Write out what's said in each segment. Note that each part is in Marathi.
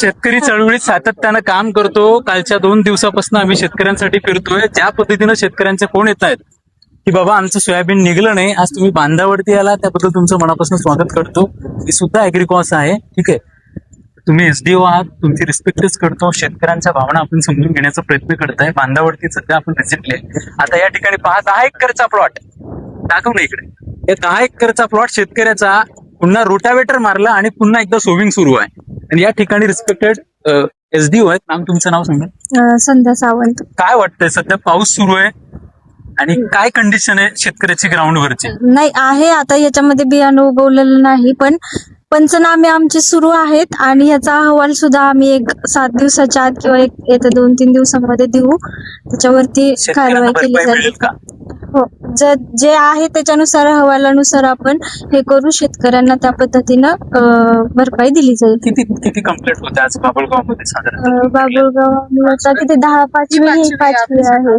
शेतकरी चळवळीत सातत्यानं काम करतो. कालच्या 2 दिवसापासून आम्ही शेतकऱ्यांसाठी फिरतोय. ज्या पद्धतीनं शेतकऱ्यांचे फोन येत आहेत की बाबा आमचं सोयाबीन निघलं नाही, आज तुम्ही बांधावरती आला त्याबद्दल तुमचं मनापासून स्वागत करतो. मी सुद्धा अॅग्रिकॉस आहे, ठीक आहे. तुम्ही एसडीओ आहात, तुमची रिस्पेक्टच करतो. शेतकऱ्यांच्या भावना आपण समजून घेण्याचा प्रयत्न करताय. बांधावरती सध्या आपण व्हिजिटले. आता या ठिकाणी पहा, 10 एकरचा प्लॉट दाखव ना इकडे. हे 10 एकरचा प्लॉट शेतकऱ्याचा पुन्हा रोटावेटर मारला आणि पुन्हा एकदा सोविंग सुरू आहे. आणि या ठिकाणी रिस्पेक्टेड एसडीओ आहेत. मॅम तुमचं नाव सांगा. संध्या सावंत. काय वाटतंय, सध्या पाऊस सुरू आहे आणि काय कंडिशन आहे शेतकऱ्याची ग्राउंडवरची? नाही आहे, आता याच्यामध्ये बियाणं उगवलेलं नाही, पण पंचनामे आमचे सुरू आहेत आणि याचा अहवाल सुद्धा आम्ही 7 दिवसाच्या आत किंवा येत्या 2-3 दिवसांमध्ये देऊ. त्याच्यावरती कारवाई केली जाईल. का? हो, जे आहे त्याच्यानुसार अहवालानुसार आपण हे करू. शेतकऱ्यांना त्या पद्धतीनं भरपाई दिली जाईल. किती कंप्लेंट होते आज बाबुळगाव मध्ये साधारण? बाबुळगाव किती 5वी आहे.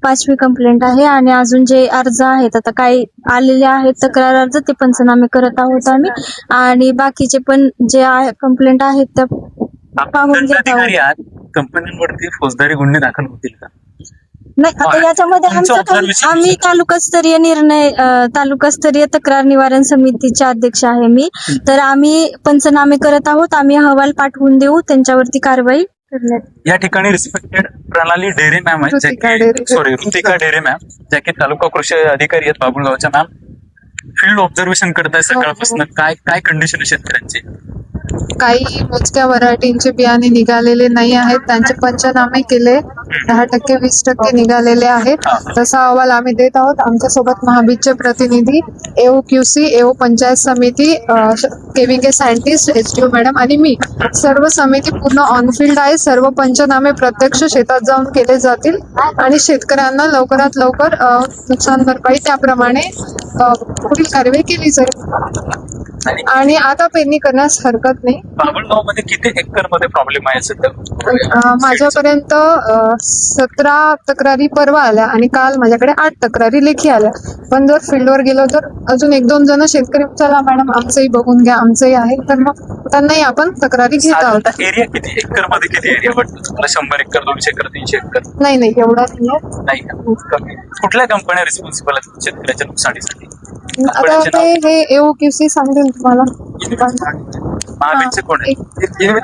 5वी कंप्लेंट आहे आणि अजून जे अर्ज आहेत आता काही आलेले आहेत तक्रार अर्ज, ते पंचनामे करत आहोत आम्ही. आणि बाकीचे पण जे कंप्लेंट आहेत त्या पाहून घेत आहोत. कंपन्यांवरती फौजदारी गुन्हे दाखल होतील का? नाही, आता याच्यामध्ये आम्ही तालुकास्तरीय तक्रार निवारण समितीचे अध्यक्ष आहे मी. तर आम्ही पंचनामे करत आहोत. आम्ही अहवाल पाठवून देऊ, त्यांच्यावरती कारवाई करण्यात. या ठिकाणी रिस्पेक्टेड प्रणाली डेरे मॅम आहेत, ऋतिका डेरे मॅम, ज्या की तालुका कृषी अधिकारी आहेत बाबुळगावच्या. मॅम, फील्ड ऑब्झर्वेशन करताय सकाळपासून, काय कंडिशन आहे शेतकऱ्यांची? काही मोजक्या व्हरायटींचे बियाणे निघालेले नाही आहेत, त्यांचे पंचनामे केले. 10% 20% निघालेले आहेत. तसा अहवाल आम्ही देत आहोत. आमच्यासोबत महाबीजचे प्रतिनिधी, एओ QC, एओ पंचायत समिती, केव्हीके सायंटिस्ट, एसडीओ मॅडम आणि मी, सर्व समिती पूर्ण ऑनफिल्ड आहे. सर्व पंचनामे प्रत्यक्ष शेतात जाऊन केले जातील आणि शेतकऱ्यांना लवकरात लवकर नुकसान भरपाई त्याप्रमाणे पुढील कारवाई केली जाईल. आणि आता पेरणी करण्यास हरकत नाही. बाबुळगाव मध्ये किती एकर मध्ये प्रॉब्लेम आहे सध्या? माझ्यापर्यंत 17 तक्रारी परवा आल्या आणि काल माझ्याकडे 8 तक्रारी लेखी आल्या. पण जर फील्डवर गेलो तर अजून 1-2 जण शेतकरी, चला मॅडम आमचंही बघून घ्या, आमचंही आहे, तर मग त्यांनाही आपण तक्रारी घेत आहोत. एरिया किती एकर मध्ये किती एरिया वाटतं तुम्हाला? 100 एकर, 200 एकर, 300 एकर? नाही एवढा नाही का? कुठल्या कंपन्या रिस्पॉन्सिबल आहेत शेतकऱ्याच्या नुकसानीसाठी? आता हे एओ QC सांगतील तुम्हाला. महाबीजचे कोण आहे?